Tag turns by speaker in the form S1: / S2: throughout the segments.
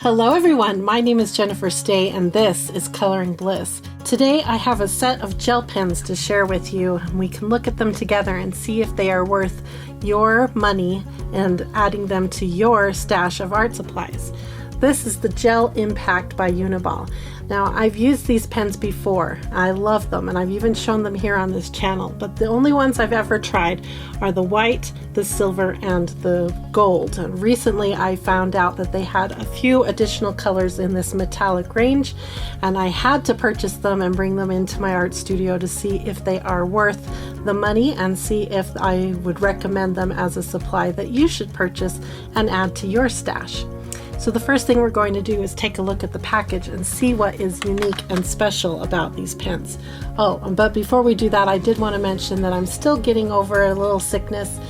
S1: Hello everyone, my name is Jennifer Stay and this is Coloring Bliss. Today I have a set of gel pens to share with you and we can look at them together and see if they are worth your money and adding them to your stash of art supplies. This is the Gel Impact by Uniball. Now I've used these pens before. I love them and I've even shown them here on this channel, but the only ones I've ever tried are the white, the silver, and the gold. And recently I found out that they had a few additional colors in this metallic range and I had to purchase them and bring them into my art studio to see if they are worth the money and see if I would recommend them as a supply that you should purchase and add to your stash. So the first thing we're going to do is take a look at the package and see what is unique and special about these pens. Oh, but before we do that, I did want to mention that I'm still getting over a little sickness,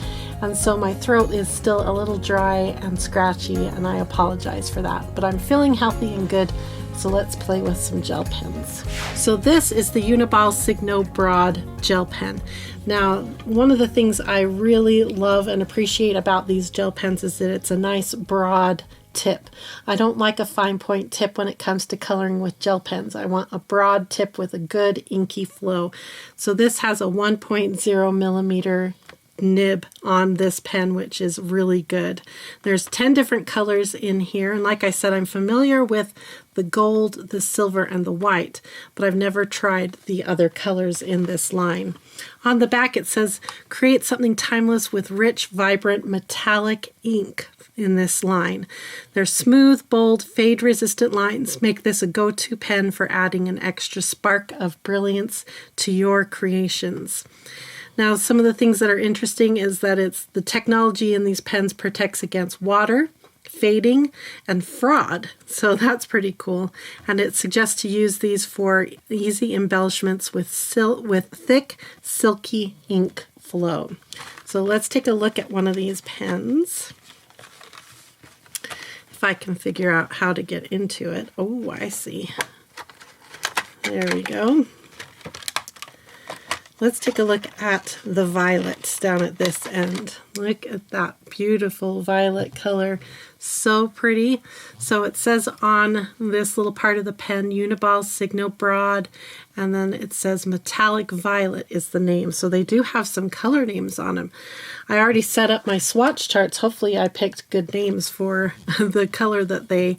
S1: and so my throat is still a little dry and scratchy, and I apologize for that. But I'm feeling healthy and good, so let's play with some gel pens. So this is the Uniball Signo Broad Gel Pen. Now, one of the things I really love and appreciate about these gel pens is that it's a nice broad tip. I don't like a fine point tip when it comes to coloring with gel pens. I want a broad tip with a good inky flow. So this has a 1.0 millimeter nib on this pen, which is really good. There's 10 different colors in here, and like I said, I'm familiar with the gold, the silver, and the white, but I've never tried the other colors in this line. On the back it says, create something timeless with rich, vibrant, metallic ink in this line. Their smooth, bold, fade-resistant lines make this a go-to pen for adding an extra spark of brilliance to your creations. Now, some of the things that are interesting is that the technology in these pens protects against water, fading, and fraud. So that's pretty cool. And it suggests to use these for easy embellishments with thick, silky ink flow. So let's take a look at one of these pens. If I can figure out how to get into it. Oh, I see. There we go. Let's take a look at the violets down at this end. Look at that beautiful violet color. So pretty. So it says on this little part of the pen, Uniball Signo Broad, and then it says Metallic Violet is the name. So they do have some color names on them. I already set up my swatch charts. Hopefully I picked good names for the color that they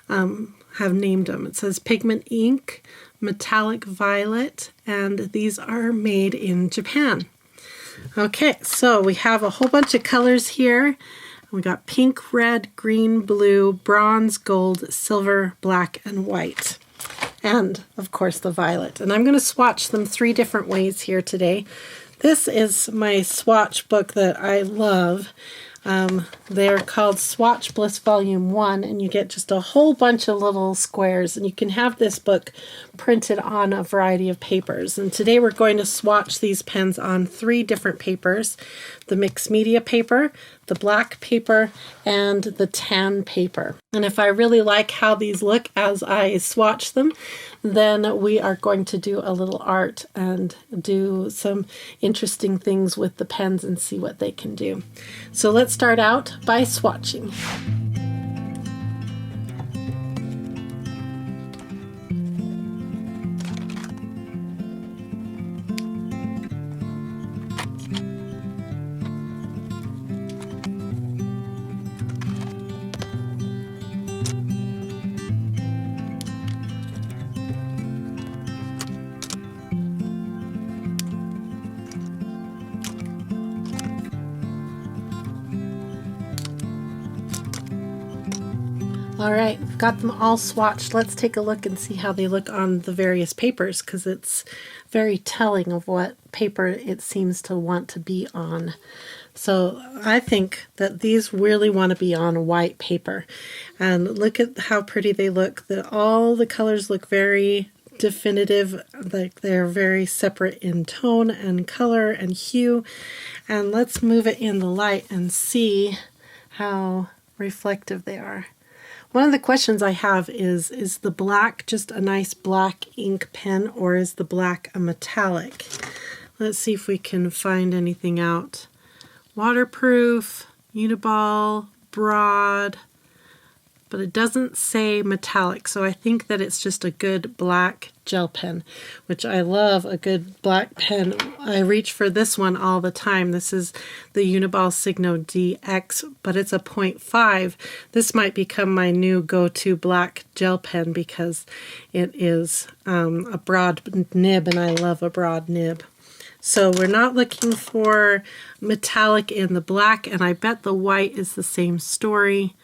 S1: have named them. It says Pigment Ink, Metallic Violet, and these are made in Japan. Okay, so we have a whole bunch of colors here. We got pink, red, green, blue, bronze, gold, silver, black, and white. And, of course, the violet. And I'm going to swatch them 3 different ways here today. This is my swatch book that I love. They're called Swatch Bliss Volume 1, and you get just a whole bunch of little squares, and you can have this book printed on a variety of papers. And today we're going to swatch these pens on 3 different papers: the mixed media paper, the black paper, and the tan paper. And if I really like how these look as I swatch them, then we are going to do a little art and do some interesting things with the pens and see what they can do. So let's start out by swatching. All right, we've got them all swatched. Let's take a look and see how they look on the various papers, because it's very telling of what paper it seems to want to be on. So I think that these really want to be on white paper. And look at how pretty they look. All the colors look very definitive, like they're very separate in tone and color and hue. And let's move it in the light and see how reflective they are. One of the questions I have is the black just a nice black ink pen, or is the black a metallic? Let's see if we can find anything out. Waterproof, Uniball, broad, but it doesn't say metallic, so I think that it's just a good black gel pen, which I love a good black pen. I reach for this one all the time. This is the Uniball Signo DX, but it's a 0.5. This might become my new go-to black gel pen because it is a broad nib, and I love a broad nib. So we're not looking for metallic in the black, and I bet the white is the same story.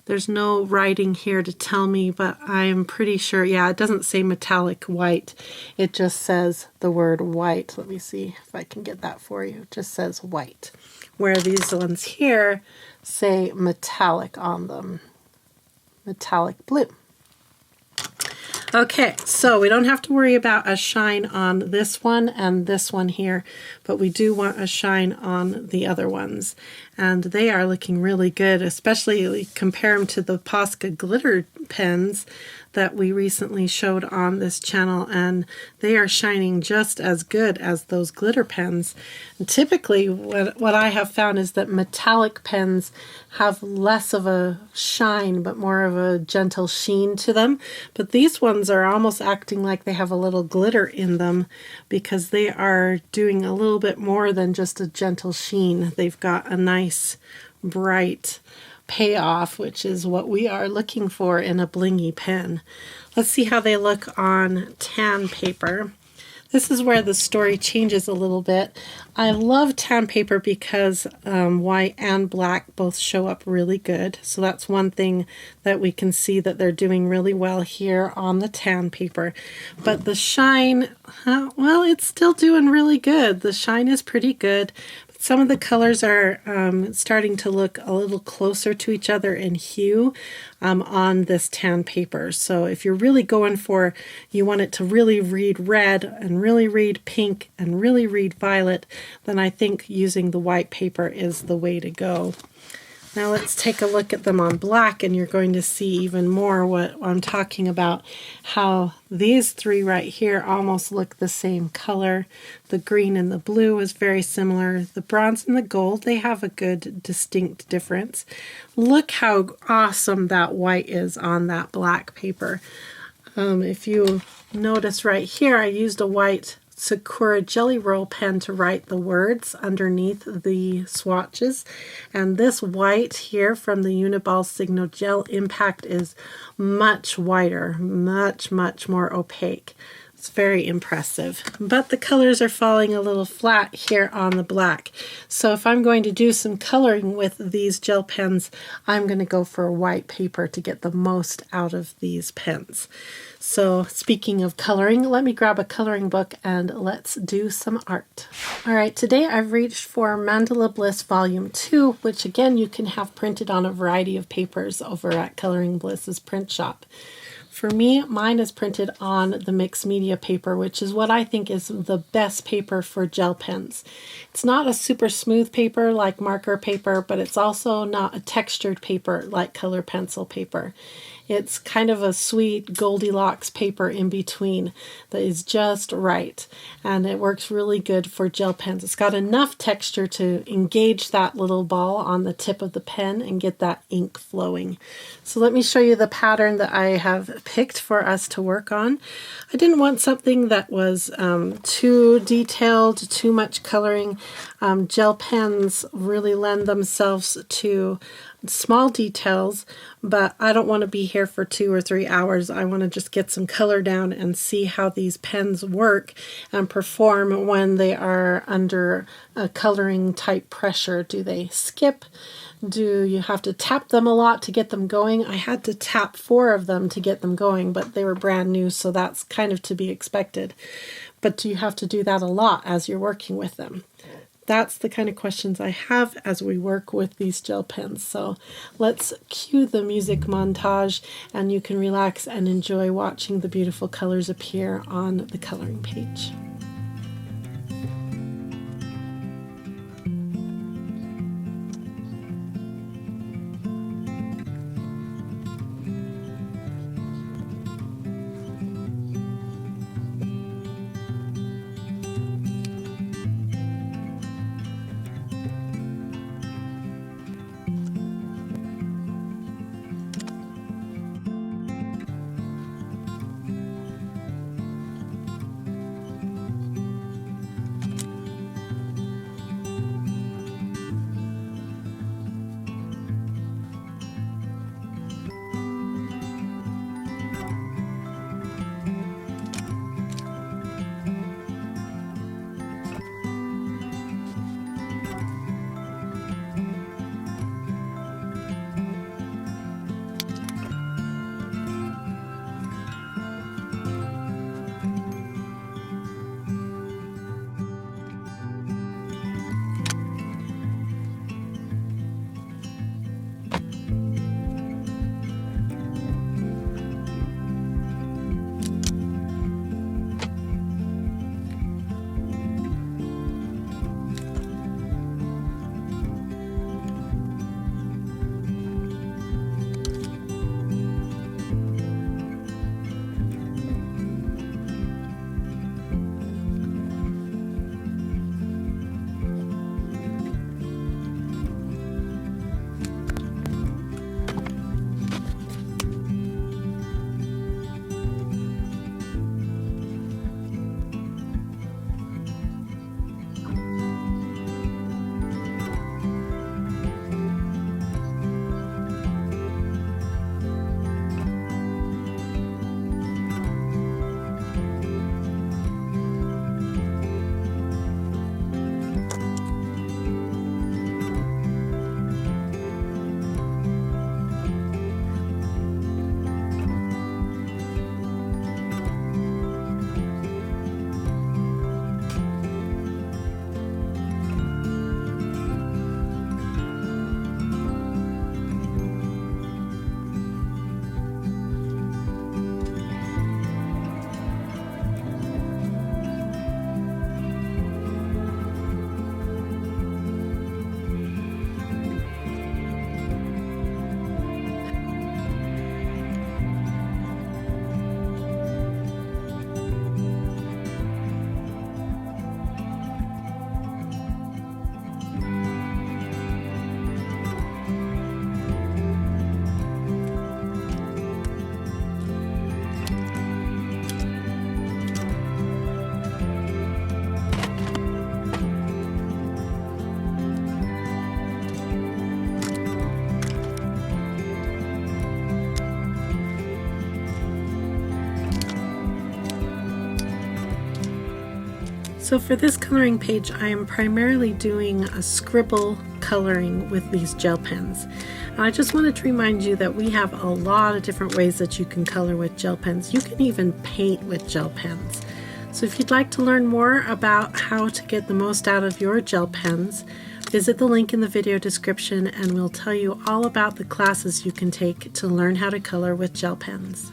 S1: There's no writing here to tell me, but I'm pretty sure, yeah, it doesn't say metallic white. It just says the word white. Let me see if I can get that for you. It just says white, where these ones here say metallic on them. Metallic blue. Okay, so we don't have to worry about a shine on this one and this one here, but we do want a shine on the other ones. And they are looking really good, especially compare them to the Posca glitter pens that we recently showed on this channel, and they are shining just as good as those glitter pens. And typically what I have found is that metallic pens have less of a shine but more of a gentle sheen to them, but these ones are almost acting like they have a little glitter in them because they are doing a little bit more than just a gentle sheen. They've got a nice bright payoff, which is what we are looking for in a blingy pen. Let's see how they look on tan paper. This is where the story changes a little bit. I love tan paper because white and black both show up really good. So that's one thing that we can see that they're doing really well here on the tan paper. But the shine, well, it's still doing really good. The shine is pretty good. Some of the colors are starting to look a little closer to each other in hue on this tan paper. So if you're really going for, you want it to really read red and really read pink and really read violet, then I think using the white paper is the way to go. Now let's take a look at them on black, and you're going to see even more what I'm talking about, how these three right here almost look the same color. The green and the blue is very similar. The bronze and the gold, they have a good distinct difference. Look how awesome that white is on that black paper. If you notice right here, I used a white Sakura Jelly Roll pen to write the words underneath the swatches, and this white here from the Uniball Signo Gel Impact is much whiter, much more opaque. It's very impressive, but the colors are falling a little flat here on the black. So if I'm going to do some coloring with these gel pens, I'm going to go for a white paper to get the most out of these pens. So speaking of coloring, let me grab a coloring book and let's do some art. All right, today I've reached for Mandala Bliss Volume 2, which again you can have printed on a variety of papers over at Coloring Bliss's print shop. For me, mine is printed on the mixed media paper, which is what I think is the best paper for gel pens. It's not a super smooth paper like marker paper, but it's also not a textured paper like color pencil paper. It's kind of a sweet Goldilocks paper in between that is just right, and it works really good for gel pens. It's got enough texture to engage that little ball on the tip of the pen and get that ink flowing. So let me show you the pattern that I have picked for us to work on. I didn't want something that was too detailed, too much coloring. Gel pens really lend themselves to small details, but I don't want to be here for 2 or 3 hours. I want to just get some color down and see how these pens work and perform when they are under a coloring type pressure. Do they skip? Do you have to tap them a lot to get them going? I had to tap 4 of them to get them going, but they were brand new, so that's kind of to be expected. But do you have to do that a lot as you're working with them? That's the kind of questions I have as we work with these gel pens. So let's cue the music montage, and you can relax and enjoy watching the beautiful colors appear on the coloring page. So for this coloring page, I am primarily doing a scribble coloring with these gel pens. I just wanted to remind you that we have a lot of different ways that you can color with gel pens. You can even paint with gel pens. So if you'd like to learn more about how to get the most out of your gel pens, visit the link in the video description and we'll tell you all about the classes you can take to learn how to color with gel pens.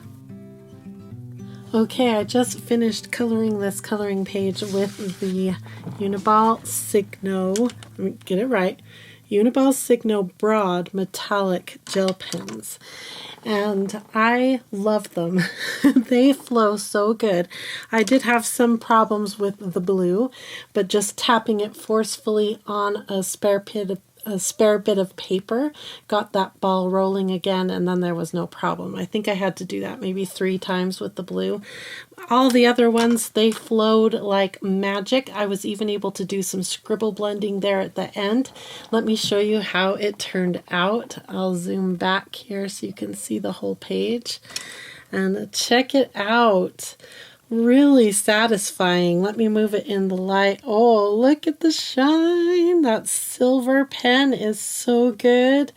S1: Okay, I just finished coloring this coloring page with the Uniball Signo, let me get it right, Uniball Signo Broad Metallic Gel Pens. And I love them. They flow so good. I did have some problems with the blue, but just tapping it forcefully on a spare bit of paper got that ball rolling again, and then there was no problem. I think I had to do that maybe 3 times with the blue. All the other ones, they flowed like magic. I was even able to do some scribble blending there at the end. Let me show you how it turned out. I'll zoom back here so you can see the whole page. And check it out. Really satisfying. Let me move it in the light. Oh, look at the shine. That silver pen is so good.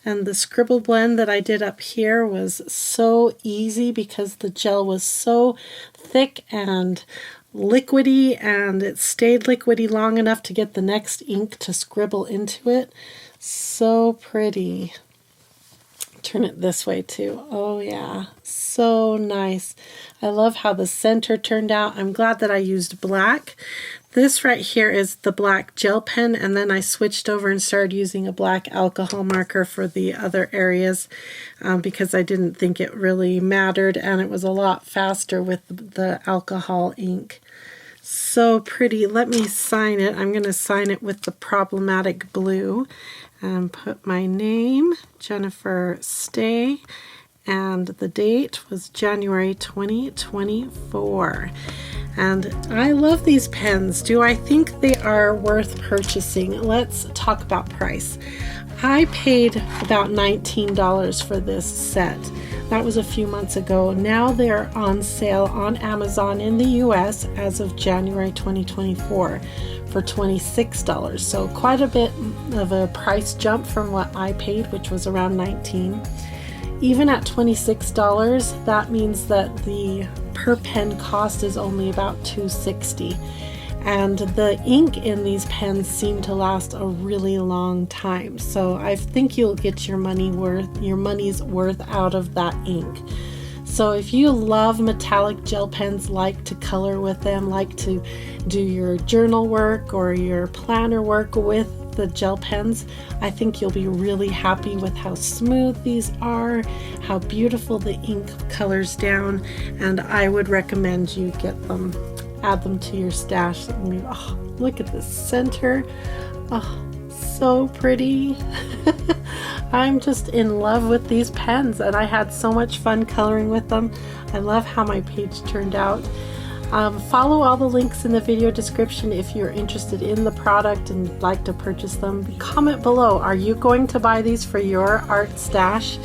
S1: And the scribble blend that I did up here was so easy because the gel was so thick and liquidy, and it stayed liquidy long enough to get the next ink to scribble into it. So pretty. Turn it this way too. Oh yeah, so nice. I love how the center turned out. I'm glad that I used black. This right here is the black gel pen, and then I switched over and started using a black alcohol marker for the other areas because I didn't think it really mattered, and it was a lot faster with the alcohol ink. So pretty. Let me sign it. I'm going to sign it with the problematic blue and put my name, Jennifer Stay, and the date was January 2024. And I love these pens. Do I think they are worth purchasing? Let's talk about price. I paid about $19 for this set. That was a few months ago. Now they're on sale on Amazon in the US as of January 2024 for $26. So quite a bit of a price jump from what I paid, which was around $19. Even at $26, that means that the per pen cost is only about $2.60. And the ink in these pens seem to last a really long time. So I think you'll get your money's worth out of that ink. So if you love metallic gel pens, like to color with them, like to do your journal work or your planner work with the gel pens, I think you'll be really happy with how smooth these are, how beautiful the ink colors down, and I would recommend you get them, add them to your stash. Oh, look at this center. Oh, so pretty. I'm just in love with these pens, and I had so much fun coloring with them. I love how my page turned out. Follow all the links in the video description if you're interested in the product and like to purchase them. Comment below, are you going to buy these for your art stash?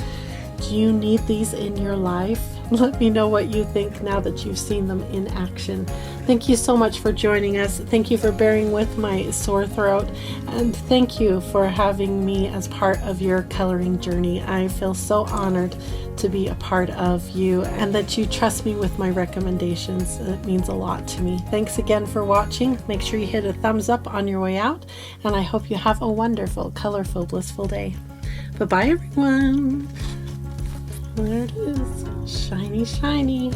S1: Do you need these in your life? Let me know what you think now that you've seen them in action. Thank you so much for joining us. Thank you for bearing with my sore throat, and thank you for having me as part of your coloring journey. I feel so honored to be a part of you and that you trust me with my recommendations. It means a lot to me. Thanks again for watching. Make sure you hit a thumbs up on your way out, and I hope you have a wonderful, colorful, blissful day. Bye-bye, everyone. There it is. Shiny, shiny.